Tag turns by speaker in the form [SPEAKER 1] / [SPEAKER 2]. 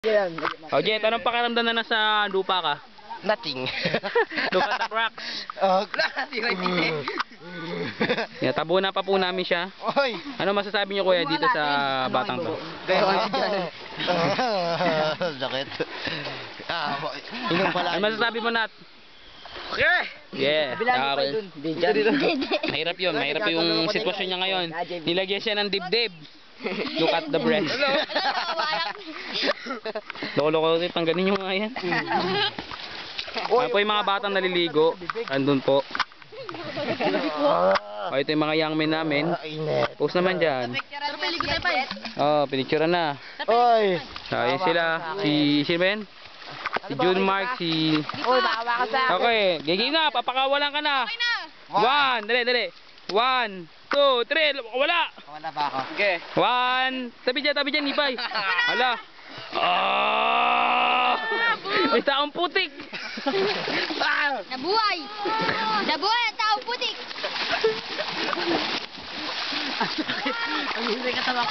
[SPEAKER 1] O, Jet, anong pakiramdam na nasa lupa ka?
[SPEAKER 2] Nothing.
[SPEAKER 1] Look at the cracks. Tabunan pa po namin siya.
[SPEAKER 2] Oy!
[SPEAKER 1] Ano masasabi niyo kuya dito sa batang to?
[SPEAKER 2] Sakit. Inom pala.
[SPEAKER 1] Ano masasabi mo, Nat?
[SPEAKER 2] Okay!
[SPEAKER 1] Yeah. Okay. Mahirap yun. Mahirap yung sitwasyon niya ngayon. Nilagyan siya ng dibdib. Look at the breast. Loko-loko rin. Tanggalin nyo nga yan. Ano po yung mga batang naliligo? Andun po. O, ito yung mga young men namin. Post naman dyan. Oh, pinicturean na.
[SPEAKER 2] Oy!
[SPEAKER 1] Ayun sila. Si Ben? Si June Mark, si... Okay, gigi na, papakawalan ka na. 1, dali. 1, 2, 3, wala.
[SPEAKER 2] Wala ba ako? Okay.
[SPEAKER 1] 1, tabi dyan, Ipay. Hala. Ah! May taong putik.
[SPEAKER 3] Nabuhay! Nabuhay ang taong putik!
[SPEAKER 2] Ang hindi ka tawa.